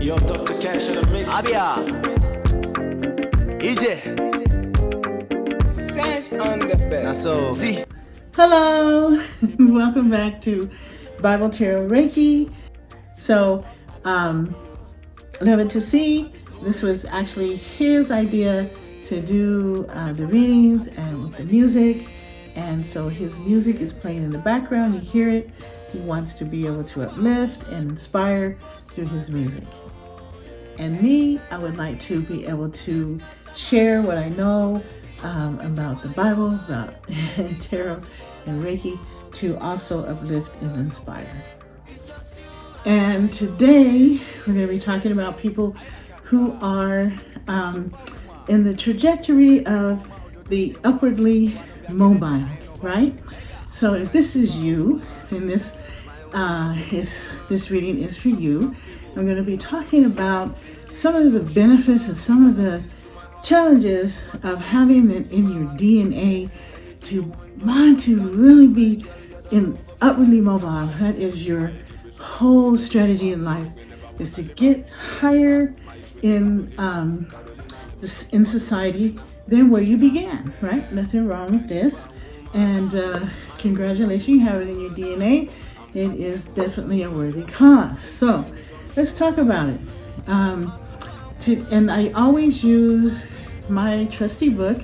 Yo, Dr. Cash in the mix. Abia. EJ. Sash on the bed. Now so. See. Hello, welcome back to Bible Tarot Reiki. So, Levetosee, this was actually his idea to do the readings and with the music. And so his music is playing in the background. You hear it. He wants to be able to uplift and inspire through his music. And me, I would like to be able to share what I know about the Bible, about tarot and Reiki, to also uplift and inspire. And today we're going to be talking about people who are in the trajectory of the upwardly mobile, right? So if this is you, then this reading is for you. I'm going to be talking about some of the benefits and some of the challenges of having it in your DNA to want to really be in upwardly mobile. That is your whole strategy in life, is to get higher in society than where you began, right? Nothing wrong with this. And congratulations, you have it in your DNA. It is definitely a worthy cause. So let's talk about it. And I always use my trusty book,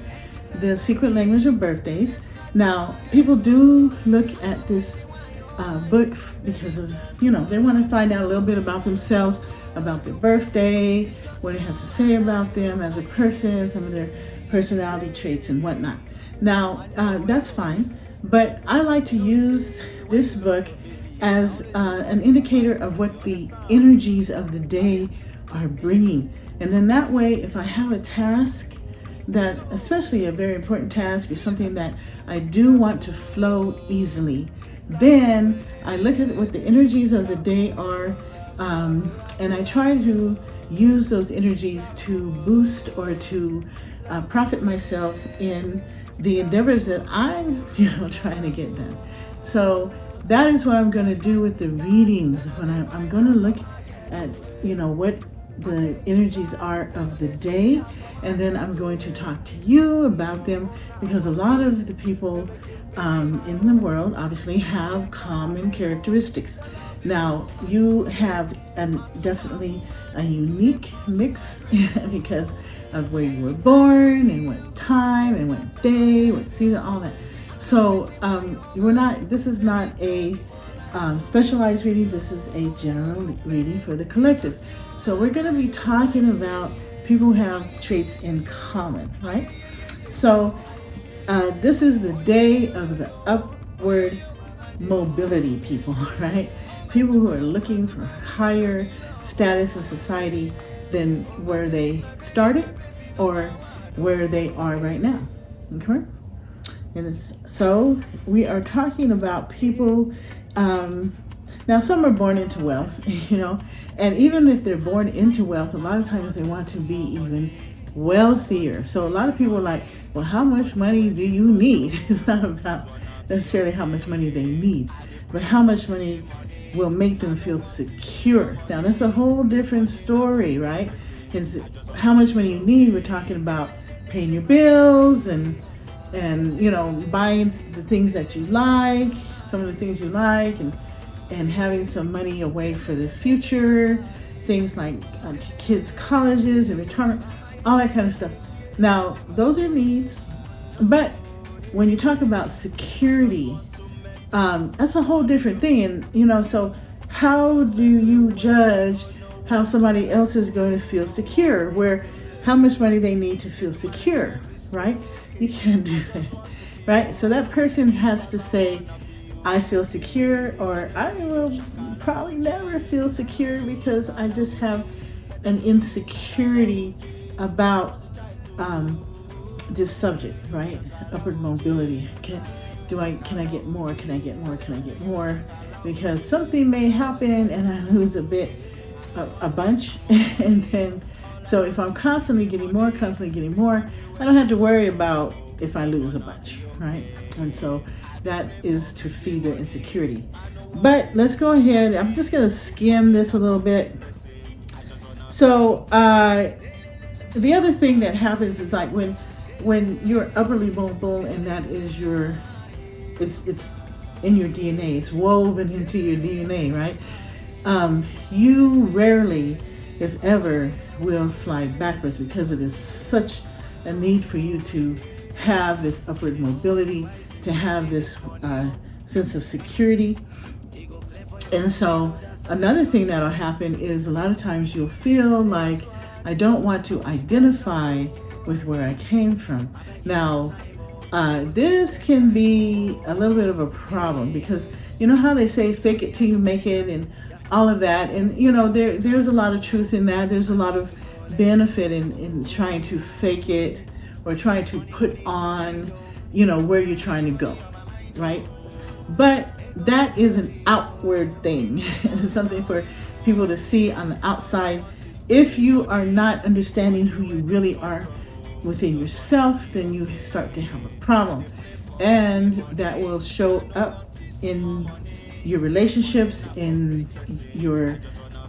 The Secret Language of Birthdays. Now, people do look at this book because of, they want to find out a little bit about themselves, about their birthday, what it has to say about them as a person, some of their personality traits and whatnot. Now, that's fine, but I like to use this book as an indicator of what the energies of the day are bringing. And then that way, if I have a task that, especially a very important task or something that I do want to flow easily, then I look at what the energies of the day are, and I try to use those energies to boost or to profit myself in the endeavors that I'm, trying to get done. So that is what I'm going to do with the readings. When I'm going to look at, what the energies are of the day, and then I'm going to talk to you about them, because a lot of the people in the world obviously have common characteristics. Now, you have definitely a unique mix because of where you were born and what time and what day, what season, all that. So this is not a specialized reading. This is a general reading for the collective. So we're going to be talking about people who have traits in common, right? So this is the day of the upward mobility people, right? People who are looking for higher status in society than where they started or where they are right now. Okay? So we are talking about people, now some are born into wealth, and even if they're born into wealth, a lot of times they want to be even wealthier. So a lot of people are like, well, how much money do you need? It's not about necessarily how much money they need, but how much money will make them feel secure. Now that's a whole different story, right? Is how much money you need. We're talking about paying your bills and buying the things that you like, some of the things you like, and having some money away for the future, things like kids' colleges and retirement, all that kind of stuff. Now, those are needs, but when you talk about security, that's a whole different thing. And, so how do you judge how somebody else is going to feel secure, how much money they need to feel secure, right? You can't do that, right? So that person has to say, I feel secure, or I will probably never feel secure because I just have an insecurity about this subject, right? Upward mobility. Can I get more? Can I get more? Can I get more? Because something may happen and I lose a bunch, and then so if I'm constantly getting more, I don't have to worry about if I lose a bunch, right? And so that is to feed their insecurity. But let's go ahead. I'm just going to skim this a little bit. So the other thing that happens is like when you're upperly mobile, and that is it's in your DNA, it's woven into your DNA, right? You rarely, if ever, will slide backwards, because it is such a need for you to have this upward mobility, to have this sense of security. And so another thing that'll happen is a lot of times you'll feel like, I don't want to identify with where I came from. Now, this can be a little bit of a problem, because you know how they say fake it till you make it and all of that. And you know, there's a lot of truth in that. There's a lot of benefit in trying to fake it, or trying to put on, you know, where you're trying to go, right? But that is an outward thing, something for people to see on the outside. If you are not understanding who you really are within yourself, then you start to have a problem, and that will show up in your relationships, in your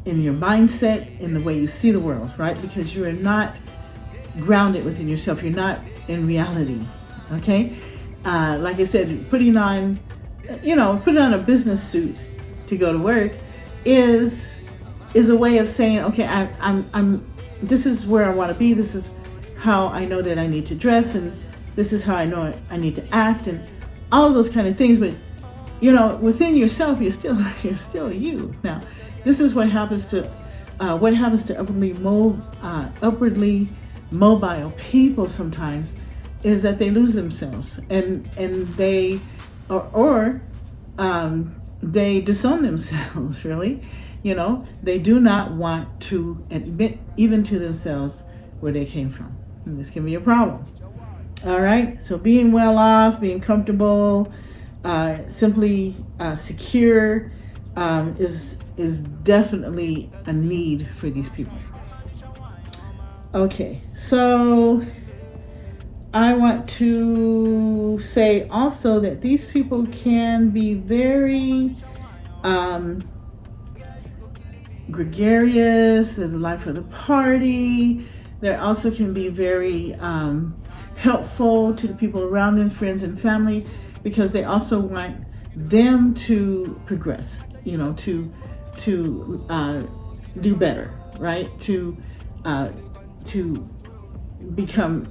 mindset, in the way you see the world, right? Because you are not grounded within yourself. You're not in reality. Okay, like I said, putting on a business suit to go to work is a way of saying, okay, I'm this is where I want to be. This is how I know that I need to dress, and this is how I know I need to act, and all of those kind of things. But you know, within yourself, you're still you. Now, this is what happens to upwardly mobile people sometimes, is that they lose themselves, and they they disown themselves. Really, you know, they do not want to admit even to themselves where they came from. And this can be a problem. All right, so being well off, being comfortable, simply secure, is definitely a need for these people. Okay, so I want to say also that these people can be very gregarious, they're the life of the party. They also can be very helpful to the people around them, friends and family, because they also want them to progress, you know, to do better, right? To become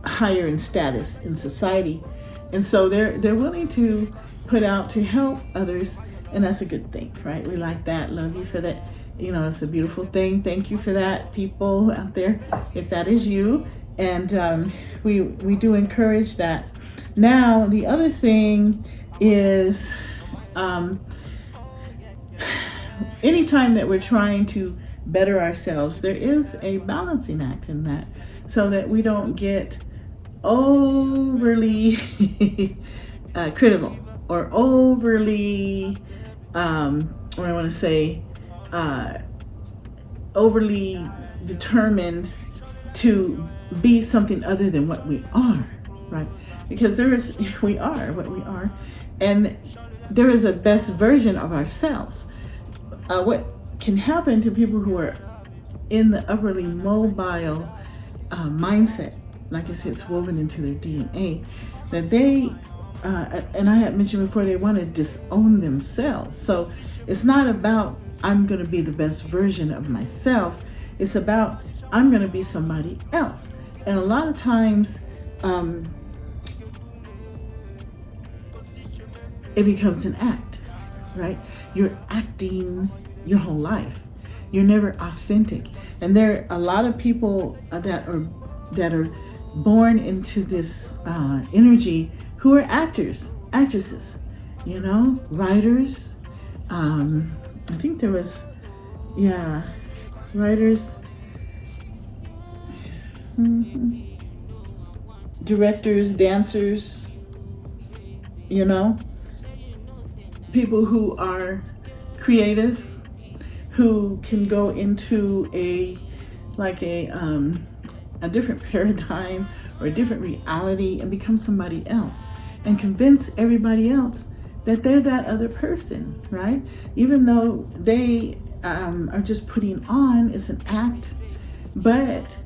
higher in status in society. And so they're willing to put out to help others, and that's a good thing, right? We like that. Love you for that. You know, it's a beautiful thing. Thank you for that, people out there, if that is you. And we do encourage that. Now, the other thing is, anytime that we're trying to better ourselves, there is a balancing act in that, so that we don't get overly critical, or overly, what I want to say, overly determined to be something other than what we are, right? Because we are what we are, and there is a best version of ourselves. What can happen to people who are in the upperly mobile mindset, like I said, it's woven into their DNA, that they, and I had mentioned before, they want to disown themselves. So it's not about, I'm going to be the best version of myself. It's about, I'm going to be somebody else. And a lot of times, it becomes an act, right? You're acting your whole life. You're never authentic. And there are a lot of people that are born into this energy who are actresses, you know, writers. I think there was, writers, directors, dancers, you know, people who are creative, who can go into a different paradigm or a different reality and become somebody else and convince everybody else that they're that other person, right? Even though they are just putting on is an act, but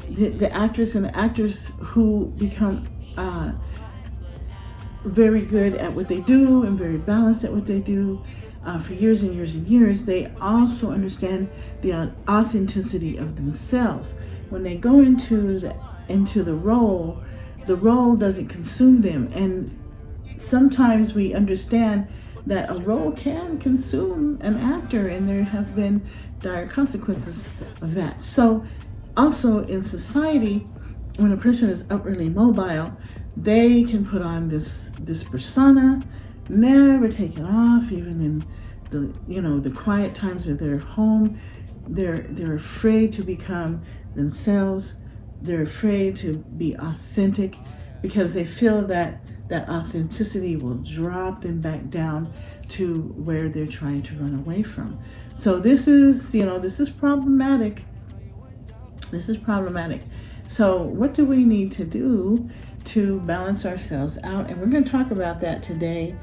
the actress and the actors who become very good at what they do and very balanced at what they do for years and years and years, they also understand the authenticity of themselves. When they go into the role doesn't consume them. And sometimes we understand that a role can consume an actor, and there have been dire consequences of that. So also in society, when a person is upwardly mobile, they can put on this persona, never take it off, even in the quiet times of their home. They're afraid to become themselves. They're afraid to be authentic because they feel that authenticity will drop them back down to where they're trying to run away from. So this is problematic. This is problematic. So what do we need to do to balance ourselves out? And we're going to talk about that today.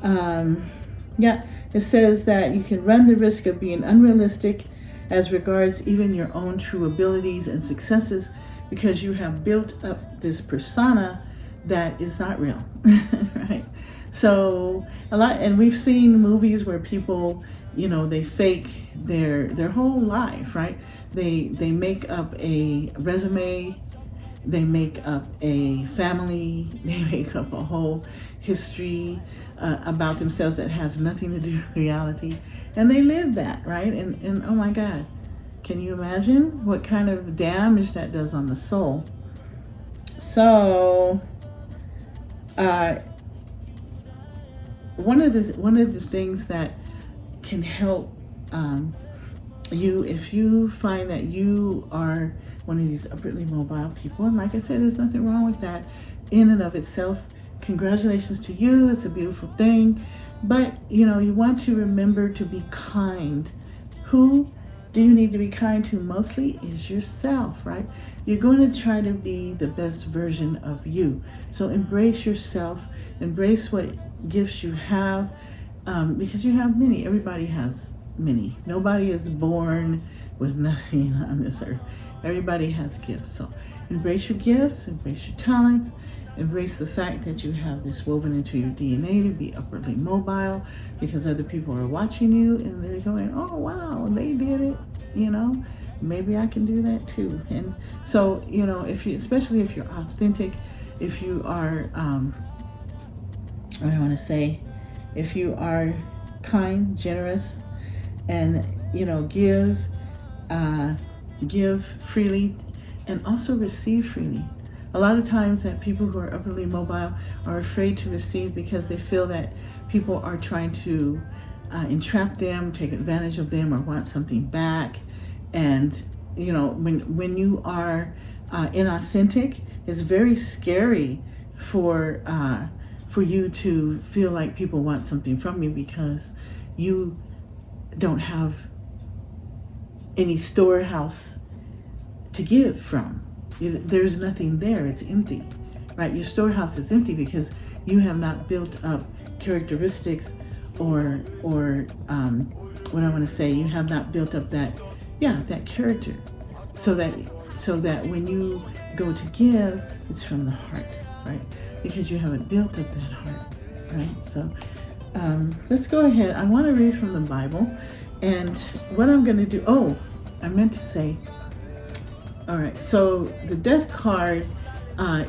It says that you can run the risk of being unrealistic as regards even your own true abilities and successes because you have built up this persona that is not real, right? So and we've seen movies where people, they fake their whole life, right? They make up a resume, they make up a family, they make up a whole history about themselves that has nothing to do with reality, and they live that, right? And oh my God, can you imagine what kind of damage that does on the soul? So one of the things that can help you, if you find that you are one of these upwardly mobile people, and like I said, there's nothing wrong with that in and of itself. Congratulations to you. It's a beautiful thing. But you want to remember to be kind. Who do you need to be kind to mostly is yourself, right? You're going to try to be the best version of you. So embrace yourself, embrace what gifts you have, because you have many. Everybody has many. Nobody is born with nothing on this earth. Everybody has gifts. So embrace your gifts, embrace your talents, embrace the fact that you have this woven into your DNA to be upwardly mobile, because other people are watching you and they're going, oh wow, they did it, maybe I can do that too. And so, especially if you're authentic, if you are if you are kind, generous, and give freely and also receive freely. A lot of times that people who are upwardly mobile are afraid to receive because they feel that people are trying to entrap them, take advantage of them, or want something back. And when you are inauthentic, it's very scary for you to feel like people want something from you because you don't have any storehouse to give from. There's nothing there. It's empty, right? Your storehouse is empty because you have not built up characteristics or what I want to say, you have not built up that character, so that when you go to give, it's from the heart, right? Because you haven't built up that heart, right? So let's go ahead. I want to read from the Bible, and what I'm going to do. Oh, I meant to say. All right, so the death card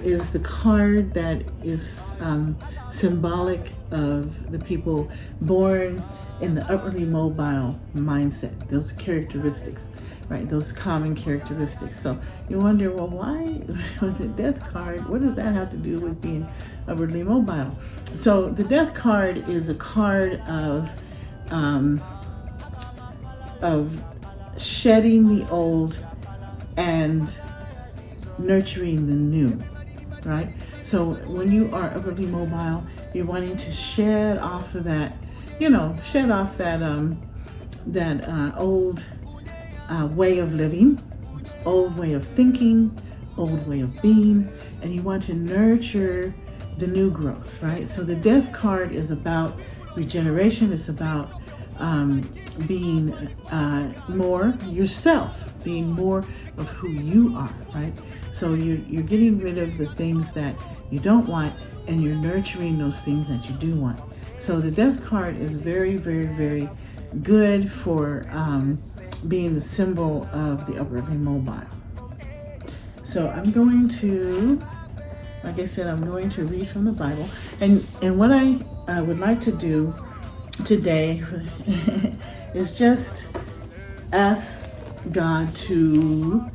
is the card that is symbolic of the people born in the upwardly mobile mindset, those characteristics, right? Those common characteristics. So you wonder, well, why with the death card, what does that have to do with being upwardly mobile? So the death card is a card of shedding the old and nurturing the new, right? So when you are upwardly mobile, you're wanting to shed off of that, old way of living, old way of thinking, old way of being, and you want to nurture the new growth, right? So the death card is about regeneration. It's about being more yourself, being more of who you are, right? So you're getting rid of the things that you don't want, and you're nurturing those things that you do want. So the Death card is very, very, very good for being the symbol of the upwardly mobile. So I'm going to, like I said, I'm going to read from the Bible. And what I would like to do today is just ask God to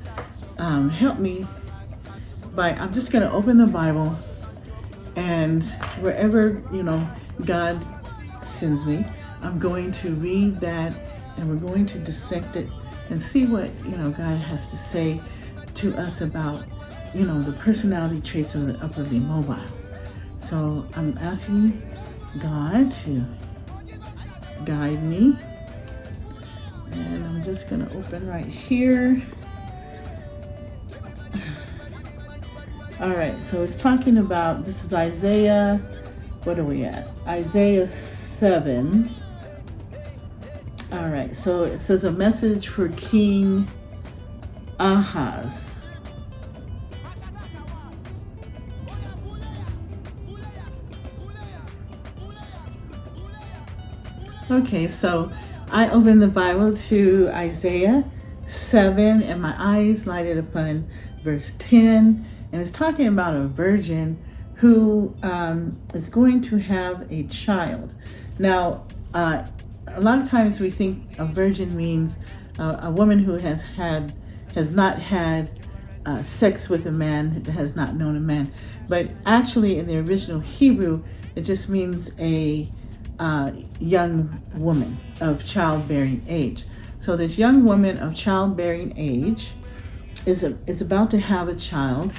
help me I'm just going to open the Bible, and wherever, God sends me, I'm going to read that, and we're going to dissect it and see what, God has to say to us about, the personality traits of the upwardly mobile. So I'm asking God to guide me. And I'm just going to open right here. All right, so it's talking about, this is Isaiah, what are we at? Isaiah 7. All right, so it says a message for King Ahaz. Okay, so I opened the Bible to Isaiah 7, and my eyes lighted upon verse 10, and it's talking about a virgin who is going to have a child. Now, a lot of times we think a virgin means a woman who has not had sex with a man, has not known a man. But actually, in the original Hebrew, it just means a young woman of childbearing age. So this young woman of childbearing age is about to have a child,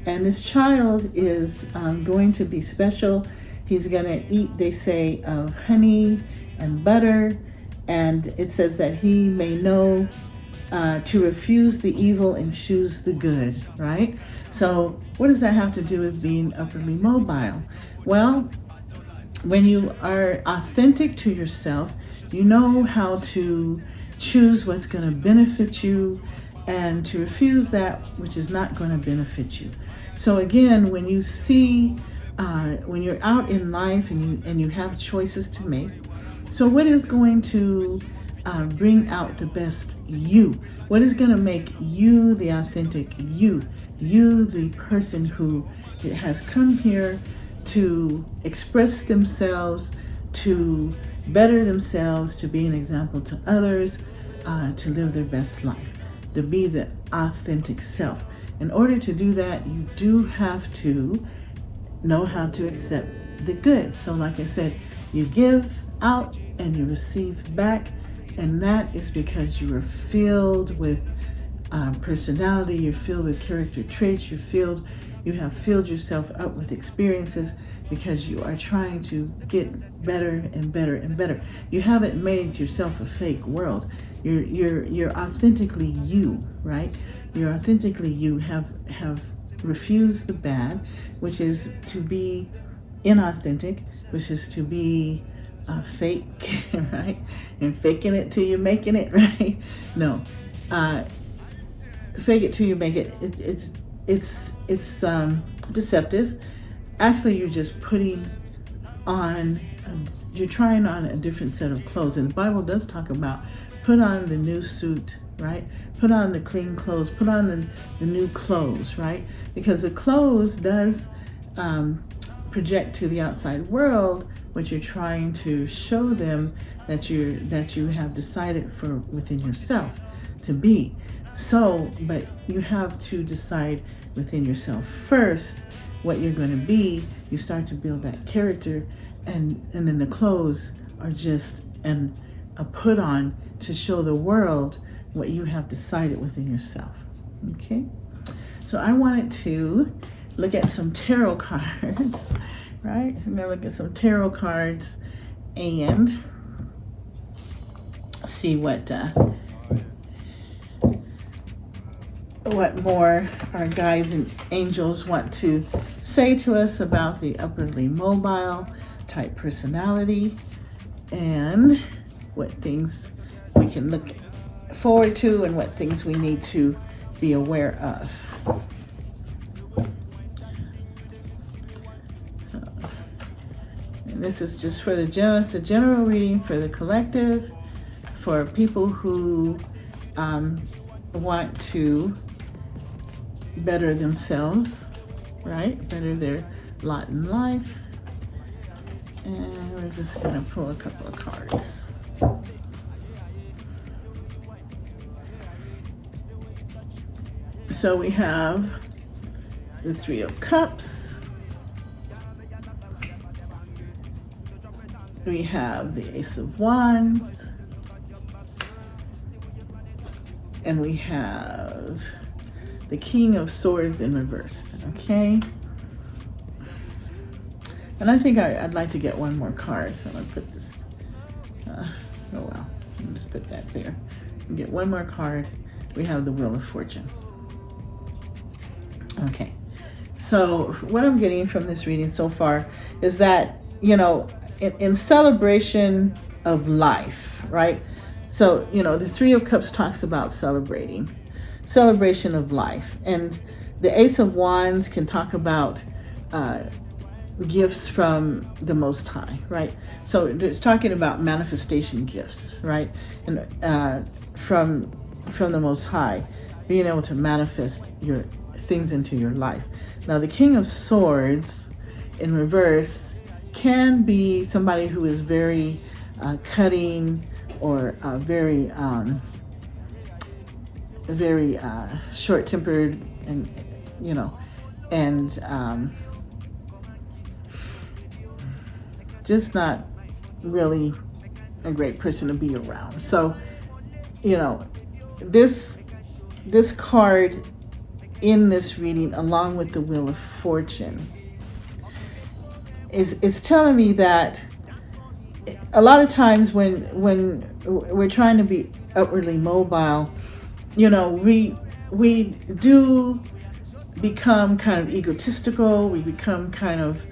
and this child is going to be special. He's going to eat, they say, of honey and butter, and it says that he may know to refuse the evil and choose the good, right? So what does that have to do with being upwardly mobile? Well, when you are authentic to yourself, you know how to choose what's going to benefit you and to refuse that which is not going to benefit you. So again, when you see, when you're out in life and you have choices to make, so what is going to bring out the best you? What is going to make you the authentic you? You, the person who has come here to express themselves, to better themselves, to be an example to others, to live their best life, to be the authentic self. In order to do that, you do have to know how to accept the good. So like I said, you give out and you receive back, and that is because you are filled with personality, you're filled with character traits, you have filled yourself up with experiences because you are trying to get better and better and better. You haven't made yourself a fake world. You're authentically you, right? You're authentically you, have refused the bad, which is to be inauthentic, which is to be fake, right? And faking it till you're making it, right? No, fake it till you make it. It's deceptive. Actually, you're just putting on, you're trying on a different set of clothes. And the Bible does talk about put on the new suit, right? Put on the clean clothes, put on the new clothes, right? Because the clothes does project to the outside world what you're trying to show them that you have decided for within yourself to be. So, but you have to decide within yourself first what you're going to be. You start to build that character, and then the clothes are just a put on to show the world what you have decided within yourself. Okay, so I wanted to look at some tarot cards, right? I'm gonna look at some tarot cards and see what more our guides and angels want to say to us about the upwardly mobile type personality. And what things we can look forward to and what things we need to be aware of. So, and this is just for the general reading for the collective, for people who want to better themselves, right? Better their lot in life. And we're just going to pull a couple of cards. So we have the Three of Cups. We have the Ace of Wands. And we have the King of Swords in reverse, okay? And I think I'd like to get one more card, so I'm gonna put this, oh well, I'll just put that there. And get one more card. We have the Wheel of Fortune. Okay, so what I'm getting from this reading so far is that, you know, in celebration of life, right? So, you know, the Three of Cups talks about celebration of life. And the Ace of Wands can talk about gifts from the Most High, right? So it's talking about manifestation gifts, right? And from the Most High, being able to manifest your things into your life. Now, the King of Swords in reverse can be somebody who is very cutting, or very short-tempered, and you know, and just not really a great person to be around. So, you know, this card in this reading, along with the Wheel of Fortune, is telling me that a lot of times when we're trying to be upwardly mobile, you know, we do become kind of egotistical. We become kind of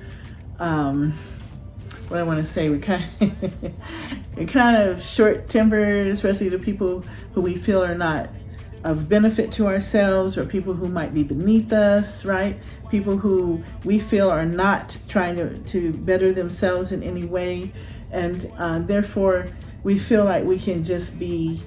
what I want to say. We're kind of short-tempered, especially to people who we feel are not of benefit to ourselves, or people who might be beneath us, right? People who we feel are not trying to better themselves in any way. And therefore, we feel like we can just be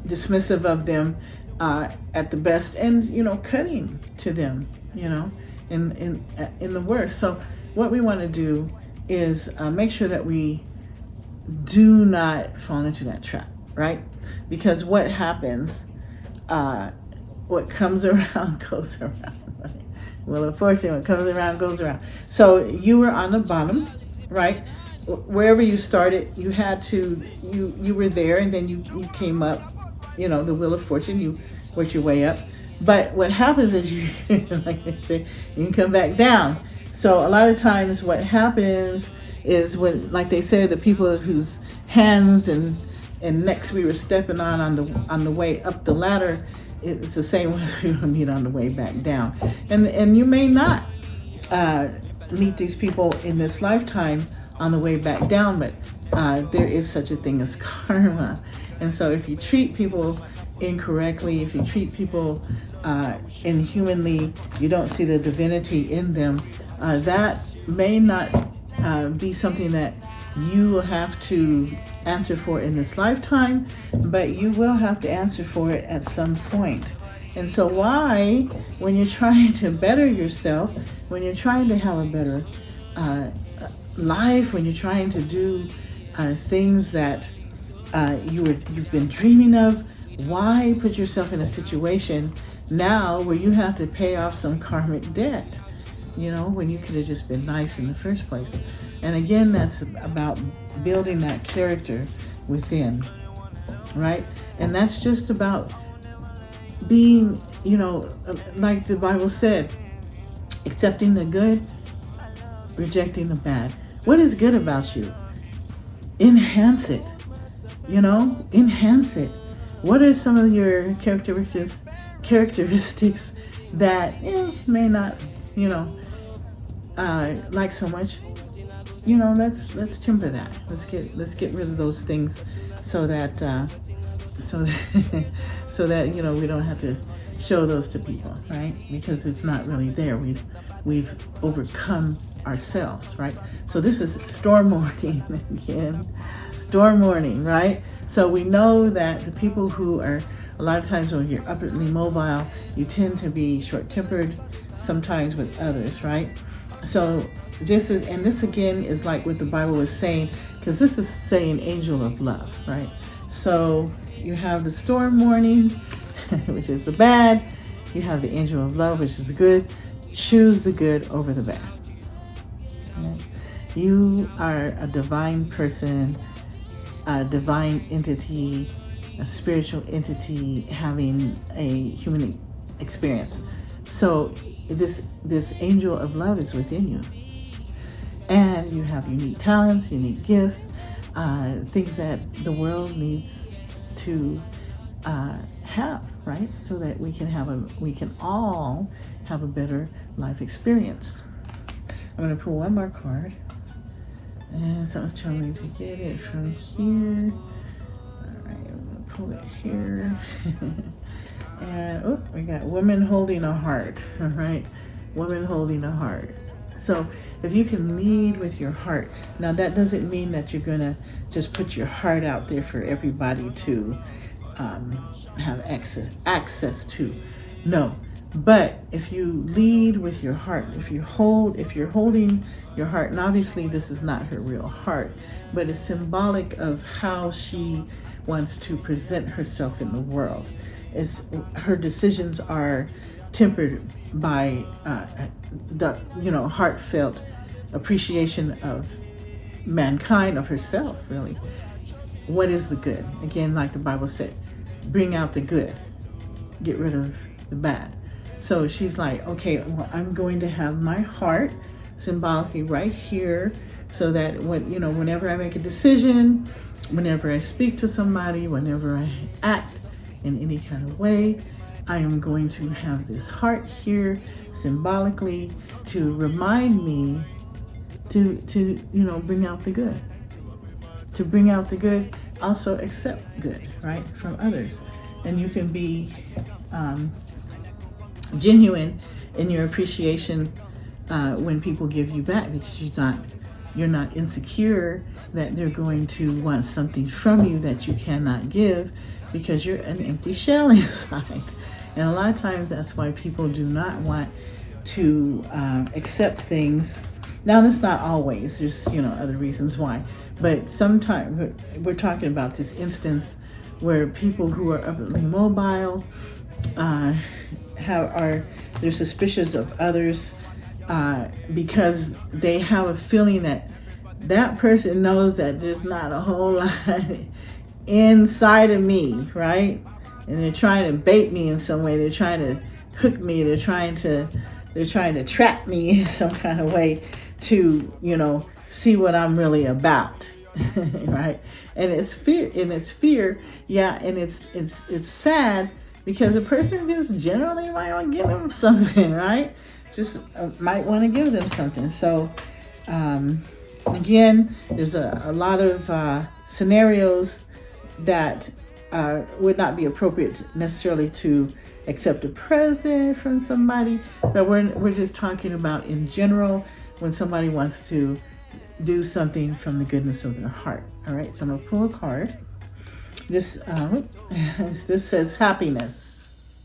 dismissive of them at the best, and, you know, cutting to them, you know, in the worst. So what we want to do is make sure that we do not fall into that trap, right? Because what happens, what comes around goes around, right? Wheel of Fortune, what comes around goes around. So you were on the bottom, right? Wherever you started, you had to, you were there, and then you came up, you know, the Wheel of Fortune, you worked your way up. But what happens is you, like I say, you can come back down. So a lot of times what happens is when, like they say, the people whose hands and necks we were stepping on the way up the ladder, it's the same ones we will meet on the way back down. And you may not meet these people in this lifetime on the way back down, but there is such a thing as karma. And so if you treat people incorrectly, if you treat people inhumanly, you don't see the divinity in them, that may not be something that you will have to answer for in this lifetime, but you will have to answer for it at some point. And so why, when you're trying to better yourself, when you're trying to have a better life, when you're trying to do things that you've been dreaming of, why put yourself in a situation now where you have to pay off some karmic debt, you know, when you could have just been nice in the first place? And again, that's about building that character within, right? And that's just about being, you know, like the Bible said, accepting the good, rejecting the bad. What is good about you? Enhance it, you know, enhance it. What are some of your characteristics that may not, you know, like so much? let's temper that. Let's get rid of those things, so that so that so that we don't have to show those to people, right? Because it's not really there. We've overcome ourselves, right? So this is storm warning again. Storm warning, right? So we know that the people who are, a lot of times when you're upwardly mobile, you tend to be short-tempered sometimes with others, right? So this again is like what the Bible is saying, because this is saying angel of love, right? So you have the storm warning, which is the bad. You have the angel of love, which is good. Choose the good over the bad. Right? You are a divine person, a divine entity, a spiritual entity having a human experience. So this angel of love is within you. And you have unique talents, unique gifts, things that the world needs to have, right? So that we can all have a better life experience. I'm going to pull one more card. And someone's telling me to get it from here. All right, I'm going to pull it here. And we got woman holding a heart. All right, woman holding a heart. So if you can lead with your heart, now that doesn't mean that you're going to just put your heart out there for everybody to have access to. No. But if you lead with your heart, if you're holding your heart, and obviously this is not her real heart, but it's symbolic of how she wants to present herself in the world. Her decisions are tempered by the heartfelt appreciation of mankind, of herself, really. What is the good? Again, like the Bible said, bring out the good, get rid of the bad. So she's like, okay, well, I'm going to have my heart symbolically right here, so that whenever I make a decision, whenever I speak to somebody, whenever I act in any kind of way, I am going to have this heart here symbolically to remind me to bring out the good. To bring out the good, also accept good, right, from others. And you can be genuine in your appreciation when people give you back, because you're not insecure that they're going to want something from you that you cannot give, because you're an empty shell inside. And a lot of times that's why people do not want to accept things. Now, that's not always. There's other reasons why, but sometimes we're talking about this instance where people who are upwardly mobile they're suspicious of others because they have a feeling that person knows that there's not a whole lot inside of me, right? And they're trying to bait me in some way. They're trying to hook me. They're trying to trap me in some kind of way to see what I'm really about. Right? And it's fear, yeah, and it's sad, because a person just generally might want to give them something, right? Just might want to give them something. So again, there's a lot of scenarios that would not be appropriate necessarily to accept a present from somebody, but we're just talking about in general when somebody wants to do something from the goodness of their heart. All right, so I'm gonna pull a card. This says happiness.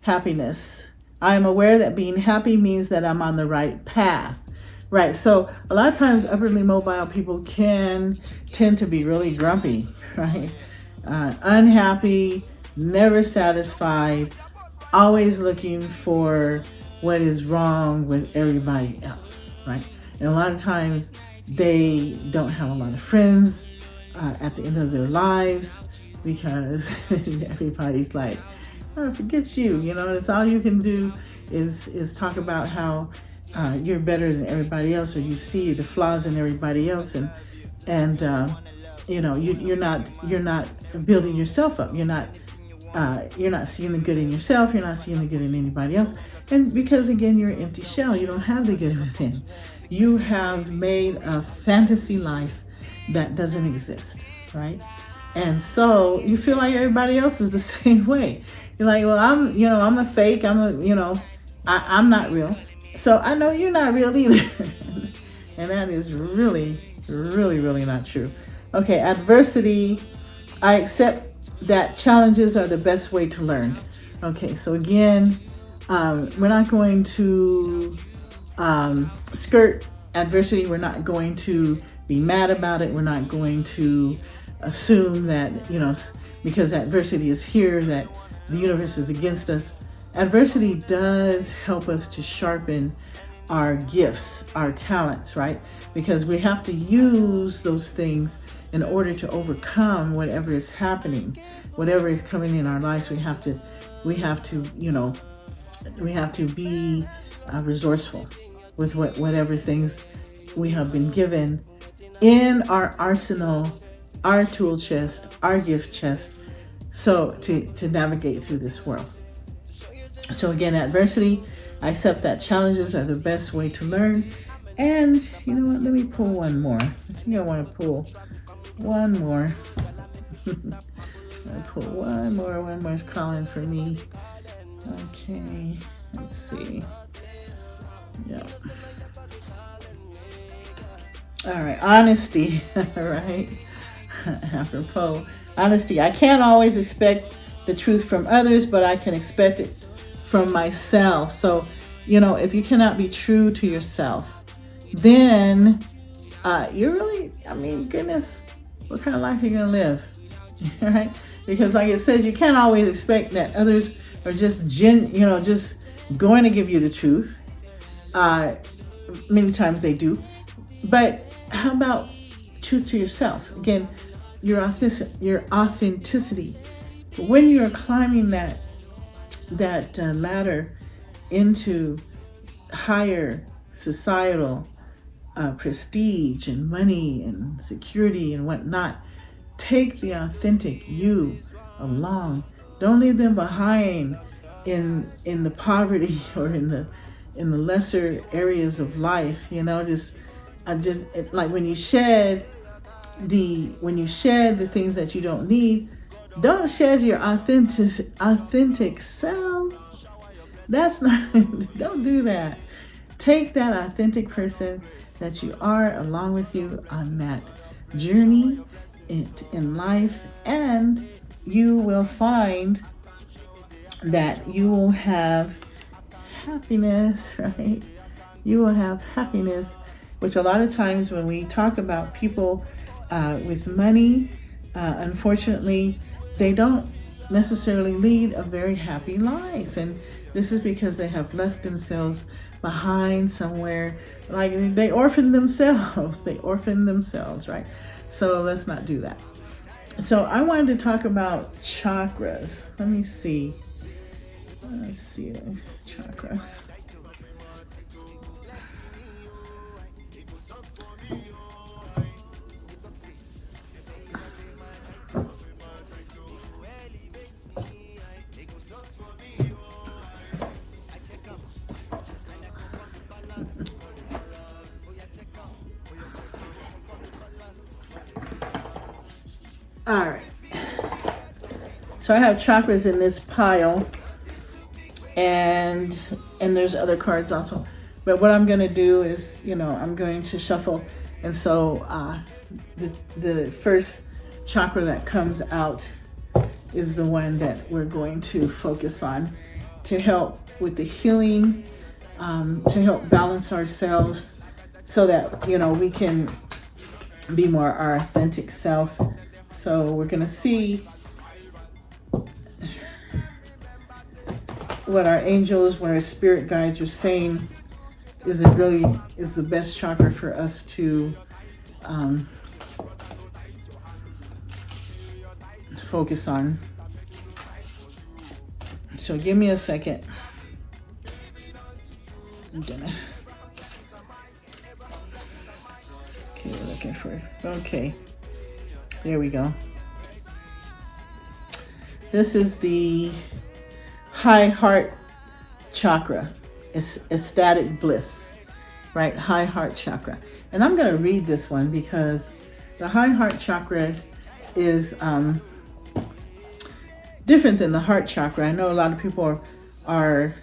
Happiness. I am aware that being happy means that I'm on the right path. Right, so a lot of times upwardly mobile people can tend to be really grumpy, right? Unhappy, never satisfied, always looking for what is wrong with everybody else, right? And a lot of times they don't have a lot of friends at the end of their lives, because everybody's like, oh, forget you, it's all you can do is talk about how you're better than everybody else, or you see the flaws in everybody else, and you're not building yourself up. You're not seeing the good in yourself. You're not seeing the good in anybody else. And because again, you're an empty shell, you don't have the good within. You have made a fantasy life that doesn't exist, right? And so you feel like everybody else is the same way. You're like, well, I'm a fake. I'm not real. So I know you're not real either. And that is really, really, really not true. Okay, adversity. I accept that challenges are the best way to learn. Okay, so again, we're not going to skirt adversity. We're not going to be mad about it. We're not going to assume that, because adversity is here, that the universe is against us. Adversity does help us to sharpen our gifts, our talents, right? Because we have to use those things in order to overcome whatever is happening, whatever is coming in our lives. We have to be resourceful with whatever things we have been given in our arsenal, our tool chest, our gift chest, so to navigate through this world. So again, adversity, I accept that challenges are the best way to learn. And you know what, let me pull one more. I think I want to pull one more. I pull one more is calling for me. Okay, let's see. Yeah. All right, honesty, right? Apropos, honesty. I can't always expect the truth from others, but I can expect it from myself. So, if you cannot be true to yourself, then you're really, goodness, what kind of life are you going to live? Right? Because like it says, you can't always expect that others are just just going to give you the truth. Many times they do. But how about truth to yourself? Again, your authenticity. When you're climbing that ladder into higher societal prestige and money and security and whatnot, take the authentic you along. Don't leave them behind in the poverty or in the lesser areas of life. Like when you shed the things that you don't need, don't shed your authentic self. That's not, don't do that. Take that authentic person that you are along with you on that journey in life, and you will find that you will have happiness, right? You will have happiness, which a lot of times when we talk about people with money, unfortunately, they don't necessarily lead a very happy life. And this is because they have left themselves behind somewhere, like they orphaned themselves. They orphaned themselves, right? So let's not do that. So I wanted to talk about chakras. Let me see. Let's see, chakra. All right. So I have chakras in this pile, and there's other cards also. But what I'm going to do is, I'm going to shuffle. And so the first chakra that comes out is the one that we're going to focus on to help with the healing, to help balance ourselves so that, we can be more our authentic self. So we're going to see what our angels, what our spirit guides are saying is the best chakra for us to focus on. So give me a second. Okay, we're looking for, okay. There we go. This is the high heart chakra. It's ecstatic bliss. right? High heart chakra. And I'm going to read this one because the high heart chakra is different than the heart chakra. I know a lot of people are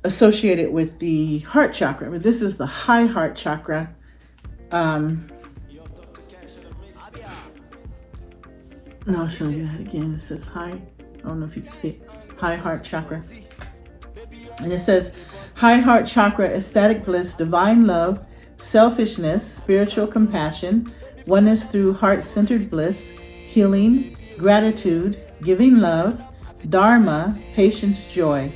associated with the heart chakra, but this is the high heart chakra. And I'll show you that again. It says high. I don't know if you can see it. High heart chakra. And it says high heart chakra, ecstatic bliss, divine love, selfishness, spiritual compassion, oneness through heart-centered bliss, healing, gratitude, giving love, dharma, patience, joy.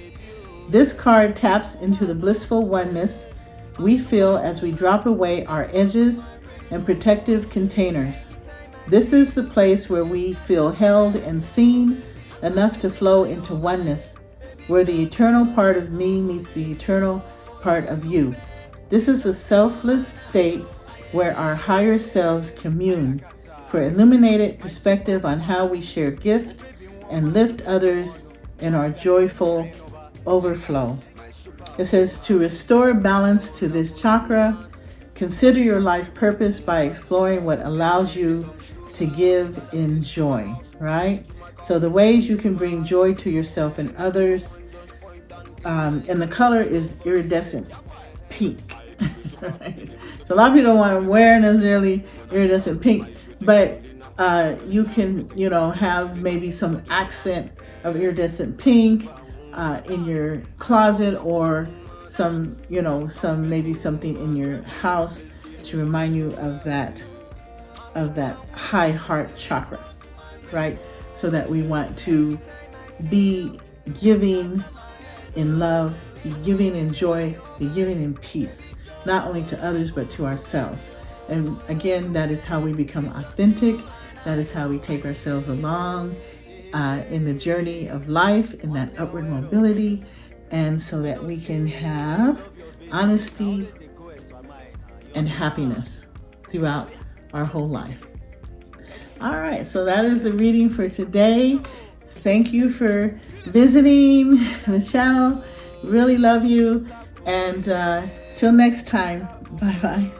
This card taps into the blissful oneness we feel as we drop away our edges and protective containers. This is the place where we feel held and seen enough to flow into oneness, where the eternal part of me meets the eternal part of you. This is a selfless state where our higher selves commune for illuminated perspective on how we share gift and lift others in our joyful overflow. It says to restore balance to this chakra, consider your life purpose by exploring what allows you to give in joy, right? So the ways you can bring joy to yourself and others, and the color is iridescent pink. Right? So a lot of people don't want to wear necessarily iridescent pink, but you can, have maybe some accent of iridescent pink in your closet, or maybe something in your house to remind you of that high heart chakra, right? So that we want to be giving in love, be giving in joy, be giving in peace, not only to others but to ourselves. And again, that is how we become authentic. That is how we take ourselves along in the journey of life, in that upward mobility, and so that we can have honesty and happiness throughout our whole life. All right, so that is the reading for today. Thank you for visiting the channel. Really love you. And till next time, bye-bye.